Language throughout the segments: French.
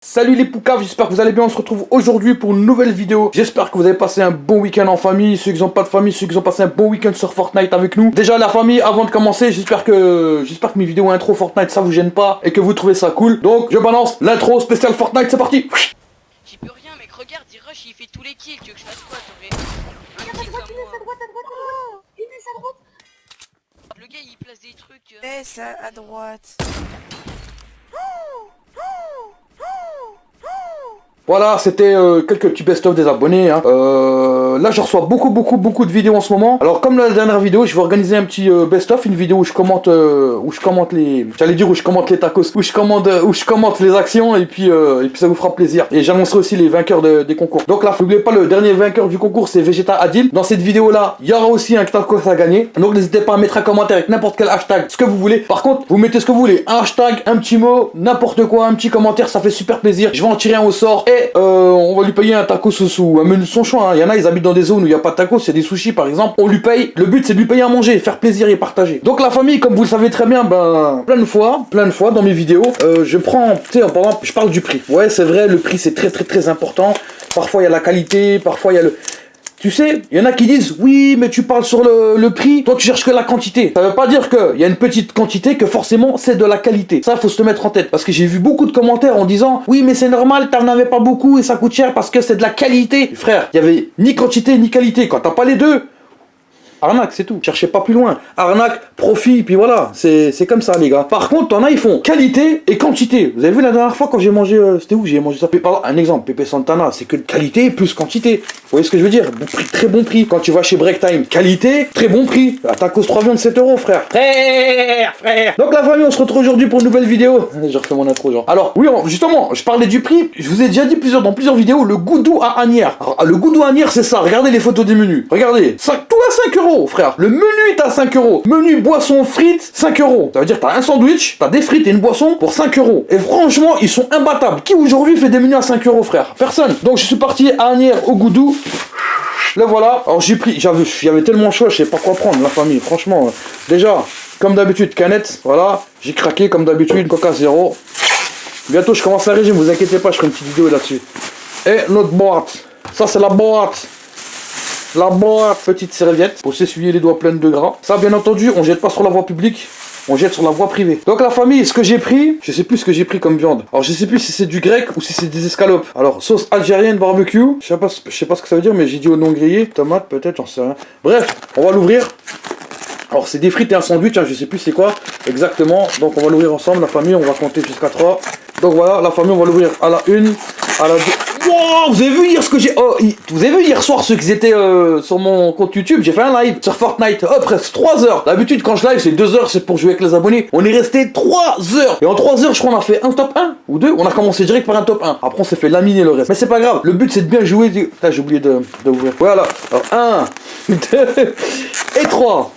Salut les poucaves, j'espère que vous allez bien, on se retrouve aujourd'hui pour une nouvelle vidéo. J'espère que vous avez passé un bon week-end en famille, ceux qui n'ont pas de famille, ceux qui ont passé un bon week-end sur Fortnite avec nous. Déjà la famille, avant de commencer, j'espère que mes vidéos intro Fortnite ça vous gêne pas et que vous trouvez ça cool. Donc je balance l'intro spéciale Fortnite, c'est parti. J'y peux rien mec, regarde, il rush, il fait tous les kills, tu veux que je fasse quoi? T'aurais un kill comme moi. Le gars il place des trucs. Laisse à droite. Voilà, c'était quelques petits best-of des abonnés. Hein. Là, je reçois beaucoup de vidéos en ce moment. Alors, comme la dernière vidéo, je vais organiser un petit best-of, une vidéo où je commente les... J'allais dire où je commente les tacos, où je commente les actions, et puis ça vous fera plaisir. Et j'annoncerai aussi les vainqueurs des concours. Donc là, n'oubliez pas, le dernier vainqueur du concours, c'est Vegeta Adil. Dans cette vidéo-là, il y aura aussi un tacos à gagner. Donc, n'hésitez pas à mettre un commentaire avec n'importe quel hashtag, ce que vous voulez. Par contre, vous mettez ce que vous voulez. Un hashtag, un petit mot, n'importe quoi, un petit commentaire, ça fait super plaisir. Je vais en tirer un au sort. Et on va lui payer un tacos sous un menu de son choix. Hein. Il y en a, ils habitent dans des zones où il n'y a pas de tacos, c'est des sushis par exemple. On lui paye. Le but c'est de lui payer à manger, faire plaisir et partager. Donc la famille, comme vous le savez très bien, plein de fois dans mes vidéos, je prends, tu sais, par exemple, je parle du prix. Ouais, c'est vrai, le prix c'est très important. Parfois il y a la qualité, parfois il y a le... Tu sais, il y en a qui disent, oui, mais tu parles sur le prix, toi tu cherches que la quantité. Ça veut pas dire qu'il y a une petite quantité, que forcément c'est de la qualité. Ça, faut se le mettre en tête. Parce que j'ai vu beaucoup de commentaires en disant, oui, mais c'est normal, t'en avais pas beaucoup et ça coûte cher parce que c'est de la qualité. Frère, il y avait ni quantité ni qualité. Quand t'as pas les deux, arnaque, c'est tout. Cherchez pas plus loin. Arnaque, profit, puis voilà. C'est comme ça, les gars. Par contre, t'en as, ils font qualité et quantité. Vous avez vu la dernière fois quand j'ai mangé... c'était où j'ai mangé ça? Pardon, un exemple, Pepe Santana, c'est que qualité plus quantité. Vous voyez ce que je veux dire? Bon prix, très bon prix. Quand tu vas chez Break Time, qualité, très bon prix. La tacos 3 viandes, 7 €, frère. Frère. Donc la famille, on se retrouve aujourd'hui pour une nouvelle vidéo. J'ai refait mon intro, genre. Alors, oui, justement, je parlais du prix. Je vous ai déjà dit dans plusieurs vidéos, le goudou à Agnières. Alors, le goudou à Agnières, c'est ça. Regardez les photos des menus. Regardez. Tout à 5 €. Frère, le menu est à 5 €. Menu, boisson, frites, 5 €. Ça veut dire que t'as un sandwich, t'as des frites et une boisson pour 5 €. Et franchement, ils sont imbattables. Qui aujourd'hui fait des menus à 5 €, frère? Personne. Donc je suis parti à Agnières au goudou. Là voilà. Alors j'ai pris, j'avais tellement chaud, je sais pas quoi prendre, la famille. Franchement, déjà, comme d'habitude, canette. Voilà. J'ai craqué comme d'habitude, Coca 0. Bientôt je commence un régime, vous inquiétez pas, je ferai une petite vidéo là-dessus. Et notre boîte. Ça c'est la boîte. La boîte, petite serviette pour s'essuyer les doigts pleins de gras. Ça, bien entendu, on jette pas sur la voie publique, on jette sur la voie privée. Donc la famille, ce que j'ai pris, je sais plus ce que j'ai pris comme viande. Alors je sais plus si c'est du grec ou si c'est des escalopes. Alors sauce algérienne barbecue, je sais pas ce que ça veut dire, mais j'ai dit au non grillé, tomate peut-être, j'en sais rien. Bref, on va l'ouvrir. Alors c'est des frites et un sandwich, hein, je sais plus c'est quoi exactement. Donc on va l'ouvrir ensemble, la famille, on va compter jusqu'à 3. Donc voilà, la famille, on va l'ouvrir à la 1, à la 2. Wow, vous avez vu hier ce que j'ai... Oh, vous avez vu hier soir ceux qui étaient sur mon compte YouTube, j'ai fait un live sur Fortnite, presque 3 heures. D'habitude quand je live c'est 2 heures, c'est pour jouer avec les abonnés. On est resté 3 heures. Et en 3 heures je crois on a fait un top 1 ou 2. On a commencé direct par un top 1. Après on s'est fait laminer le reste. Mais c'est pas grave, le but c'est de bien jouer. Putain j'ai oublié d'ouvrir. Voilà, alors 1, 2 et 3.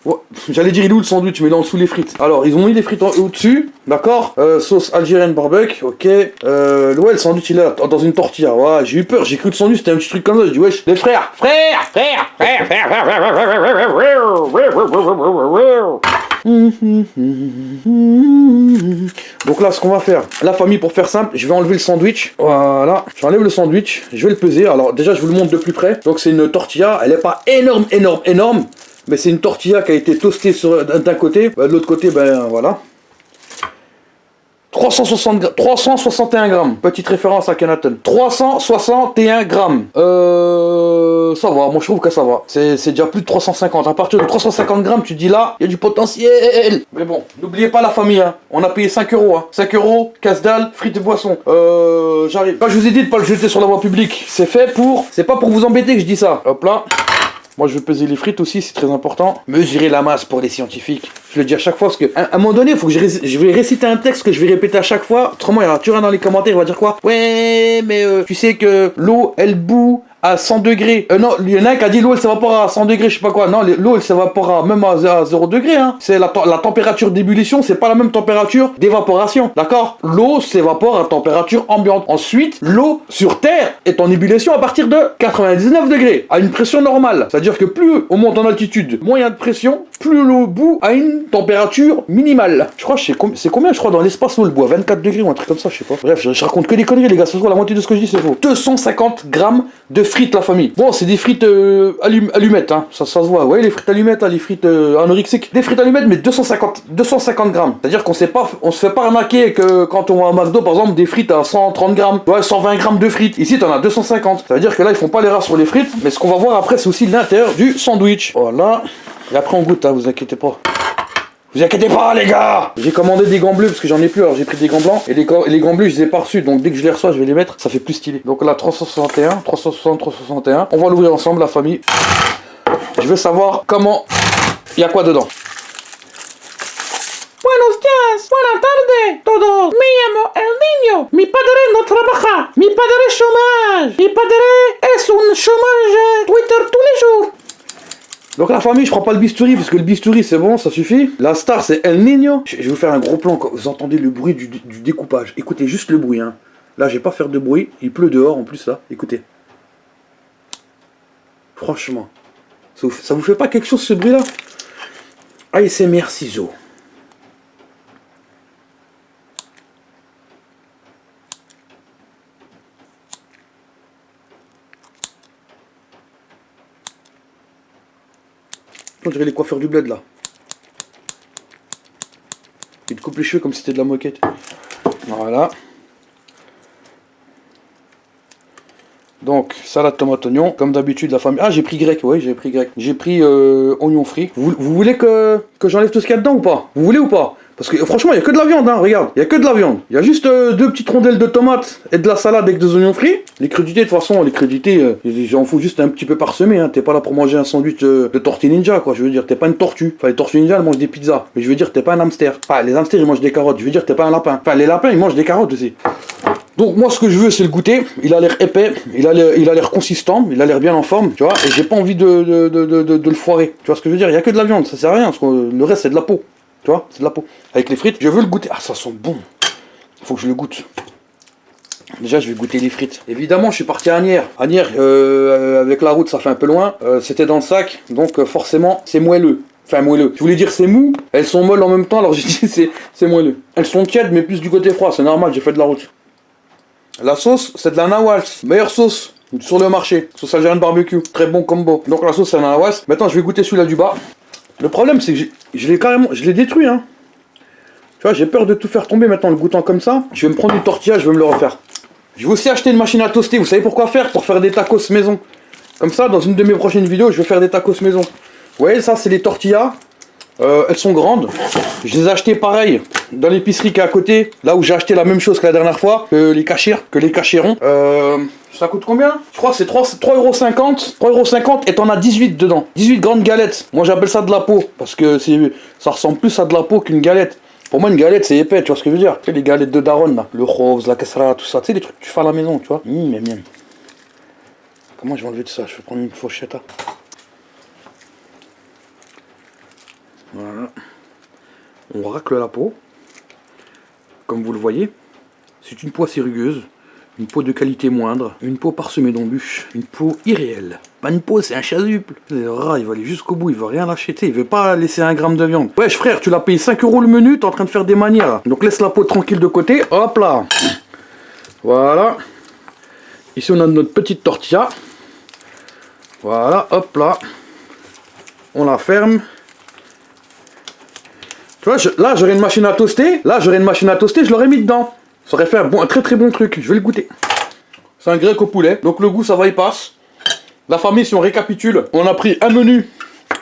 Ouais, j'allais dire il est où le sandwich, mais il est en dessous les frites. Alors ils ont mis les frites au-dessus, d'accord. Sauce algérienne barbecue, ok. Ouais, le sandwich il est là, dans une tortilla. Ouais, j'ai eu peur, j'ai cru que le sandwich c'était un petit truc comme ça. J'ai dit wesh, les frères. Donc là ce qu'on va faire, la famille, pour faire simple, je vais enlever le sandwich. Voilà, j'enlève le sandwich, je vais le peser. Alors déjà je vous le montre de plus près. Donc c'est une tortilla, elle est pas énorme. Mais c'est une tortilla qui a été toastée d'un côté, de l'autre côté, ben voilà. 361 grammes, petite référence à Kenaton. 361 grammes. Ça va, moi je trouve que ça va. C'est déjà plus de 350. À partir de 350 grammes, tu dis là, il y a du potentiel. Mais bon, n'oubliez pas la famille, hein. On a payé 5 €. Hein. 5 €, casse-dalle, frites et boissons. J'arrive. Quand je vous ai dit de pas le jeter sur la voie publique, c'est fait pour... C'est pas pour vous embêter que je dis ça. Hop là. Moi je vais peser les frites aussi, c'est très important. Mesurer la masse pour les scientifiques. Je le dis à chaque fois parce que à un moment donné, il faut que je vais réciter un texte que je vais répéter à chaque fois. Autrement, il y aura toujours un dans les commentaires, il va dire quoi? Ouais, mais tu sais que l'eau, elle bout à 100 degrés. Non, il y en a un qui a dit l'eau elle s'évapore à 100 degrés, je sais pas quoi. Non, l'eau elle s'évapore même à 0 degrés. Hein. C'est la température d'ébullition, c'est pas la même température d'évaporation. D'accord? L'eau s'évapore à température ambiante. Ensuite, l'eau sur Terre est en ébullition à partir de 99 degrés, à une pression normale. C'est-à-dire que plus on monte en altitude, moins il y a de pression, plus le bout a une température minimale. Je crois que c'est combien, je crois, dans l'espace où le bois, 24 degrés ou un truc comme ça, je sais pas. Bref, je raconte que des conneries, les gars, ce soir, la moitié de ce que je dis, c'est faux. 250 grammes de frites, la famille. Bon, c'est des frites allumettes, hein, ça se voit. Vous voyez, les frites allumettes, hein, les frites anorexiques. Des frites allumettes, mais 250 grammes. C'est-à-dire qu'on se fait pas arnaquer que quand on va à McDo, par exemple, des frites à 130 grammes, ouais, 120 grammes de frites. Ici, t'en as 250. Ça veut dire que là, ils font pas les rats sur les frites, mais ce qu'on va voir après, c'est aussi l'intérieur du sandwich. Voilà. Et après, on goûte, hein, vous inquiétez pas. Vous inquiétez pas, les gars! J'ai commandé des gants bleus parce que j'en ai plus, alors j'ai pris des gants blancs. Et les gants bleus, je les ai pas reçus, donc dès que je les reçois, je vais les mettre. Ça fait plus stylé. Donc là, 361, 361. On va l'ouvrir ensemble, la famille. Je veux savoir comment. Il y a quoi dedans? Buenos días, buenas tardes, todos. Me llamo El Niño. Mi padre no trabaja. Mi padre chômage. Mi padre es un chômage Twitter tous les jours. Donc la famille, je prends pas le bistouri parce que le bistouri c'est bon, ça suffit. La star c'est El Niño. Je vais vous faire un gros plan quand vous entendez le bruit du découpage. Écoutez juste le bruit, hein. Là, je vais pas faire de bruit. Il pleut dehors en plus là. Écoutez. Franchement, ça vous fait pas quelque chose ce bruit là? ASMR ciseaux. On dirait les coiffeurs du bled là. Ils te coupent les cheveux comme si c'était de la moquette. Voilà. Donc, salade tomate oignon, comme d'habitude la famille. Ah, j'ai pris grec, oui, j'ai pris grec. J'ai pris oignon frit. Vous voulez que j'enlève tout ce qu'il y a dedans ou pas? Vous voulez ou pas? Parce que franchement, il n'y a que de la viande, hein, regarde. Il n'y a que de la viande. Il y a juste 2 petites rondelles de tomates et de la salade avec des oignons frits. Les crudités, de toute façon, les crudités, j'en fous juste un petit peu parsemé. Hein. T'es pas là pour manger un sandwich de tortue ninja, quoi. Je veux dire, t'es pas une tortue. Enfin, les tortues ninja, elles mangent des pizzas. Mais je veux dire, t'es pas un hamster. Enfin, les hamsters, ils mangent des carottes. Je veux dire, t'es pas un lapin. Enfin, les lapins, ils mangent des carottes aussi. Donc moi ce que je veux c'est le goûter, il a l'air épais, il a l'air consistant, il a l'air bien en forme, tu vois, et j'ai pas envie de le foirer, tu vois ce que je veux dire, il y a que de la viande, ça sert à rien, parce que le reste c'est de la peau, tu vois, c'est de la peau. Avec les frites, je veux le goûter, ah ça sent bon, il faut que je le goûte. Déjà je vais goûter les frites. Évidemment je suis parti à Agnières, avec la route ça fait un peu loin, c'était dans le sac, donc forcément c'est moelleux. Enfin moelleux. Je voulais dire c'est mou, elles sont molles en même temps, alors j'ai dit c'est moelleux. Elles sont tièdes mais plus du côté froid, c'est normal, j'ai fait de la route. La sauce, c'est de la Nawals, meilleure sauce sur le marché, sauce algérienne barbecue, très bon combo. Donc la sauce c'est la Nawals. Maintenant je vais goûter celui-là du bas. Le problème c'est que je l'ai détruit, hein. Tu vois, j'ai peur de tout faire tomber maintenant le goûtant comme ça. Je vais me prendre une tortilla, je vais me le refaire. Je vais aussi acheter une machine à toaster, vous savez pourquoi faire? Pour faire des tacos maison. Comme ça, dans une de mes prochaines vidéos, je vais faire des tacos maison. Vous voyez, ça c'est les tortillas. Elles sont grandes. Je les ai achetées pareil dans l'épicerie qui est à côté, là où j'ai acheté la même chose que la dernière fois, que les cachirons. Ça coûte combien? Je crois que c'est 3,50€. 3,50€ et t'en as 18 dedans. 18 grandes galettes. Moi j'appelle ça de la peau, parce que ça ressemble plus à de la peau qu'une galette. Pour moi une galette c'est épais, tu vois ce que je veux dire? Tu sais les galettes de Daron là, le rose, la casserole, tout ça, tu sais les trucs que tu fais à la maison, tu vois. Comment je vais enlever tout ça? Je vais prendre une fourchette. Voilà. On racle la peau. Comme vous le voyez, c'est une peau assez rugueuse, une peau de qualité moindre, une peau parsemée d'embûches, une peau irréelle. Pas une peau, c'est un chasuble. Le rat, il va aller jusqu'au bout, il va rien lâcher, tu sais, il veut pas laisser 1 gramme de viande. Wesh frère, tu l'as payé 5€ le menu, t'es en train de faire des manières. Donc laisse la peau tranquille de côté, hop là. Voilà. Ici on a notre petite tortilla. Voilà, hop là. On la ferme. Tu vois, là j'aurais une machine à toaster, je l'aurais mis dedans. Ça aurait fait un très très bon truc, je vais le goûter. C'est un grec au poulet, donc le goût ça va, il passe. La famille, si on récapitule, on a pris un menu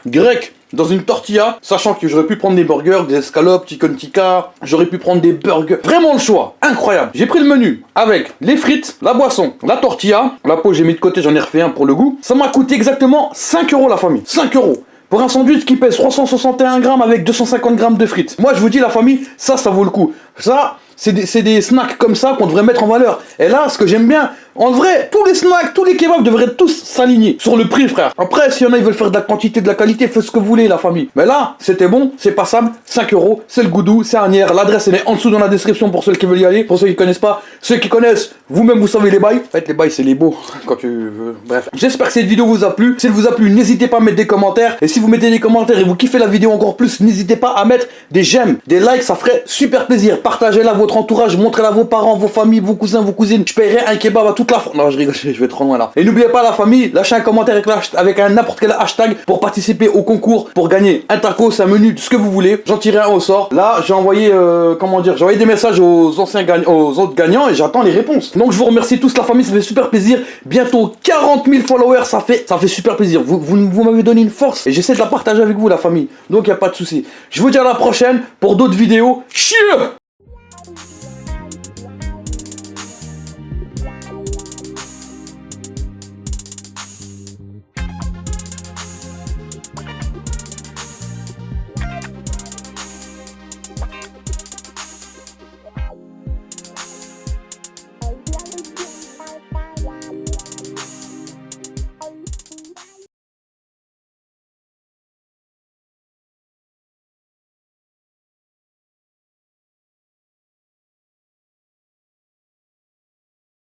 grec dans une tortilla, sachant que j'aurais pu prendre des burgers, des escalopes, chicken tikka, j'aurais pu prendre des burgers. Vraiment le choix, incroyable. J'ai pris le menu avec les frites, la boisson, la tortilla, la peau j'ai mis de côté, j'en ai refait un pour le goût. Ça m'a coûté exactement 5€ la famille, 5€. Pour un sandwich qui pèse 361 grammes avec 250 grammes de frites. Moi je vous dis la famille, ça vaut le coup. Ça, c'est des snacks comme ça qu'on devrait mettre en valeur. Et là, ce que j'aime bien, En vrai, tous les snacks, tous les kebabs devraient tous s'aligner sur le prix, frère. Après, s'il y en a, ils veulent faire de la quantité, de la qualité, faites ce que vous voulez, la famille. Mais là, c'était bon, c'est passable, 5 €, c'est le goudou, c'est Asnières. L'adresse, elle est en dessous dans la description pour ceux qui veulent y aller. Pour ceux qui connaissent pas, ceux qui connaissent, vous-même, vous savez les bails. En fait, les bails, c'est les beaux, quand tu veux. Bref. J'espère que cette vidéo vous a plu. Si elle vous a plu, n'hésitez pas à mettre des commentaires. Et si vous mettez des commentaires et vous kiffez la vidéo encore plus, n'hésitez pas à mettre des j'aime, des likes, ça ferait super plaisir. Partagez-la à votre entourage, montrez-la à vos parents, vos familles, vos cousins, vos cousines. Je paierai un kebab à toute la France. Non, je rigole, je vais trop loin là. Et n'oubliez pas, la famille, lâchez un commentaire avec un n'importe quel hashtag pour participer au concours, pour gagner un tacos, un menu, ce que vous voulez. J'en tirerai un au sort. Là, j'ai envoyé, j'ai envoyé des messages aux autres gagnants et j'attends les réponses. Donc je vous remercie tous, la famille, ça fait super plaisir. Bientôt 40 000 followers, ça fait super plaisir. Vous m'avez donné une force et j'essaie de la partager avec vous, la famille. Donc il n'y a pas de souci. Je vous dis à la prochaine pour d'autres vidéos. Chieux!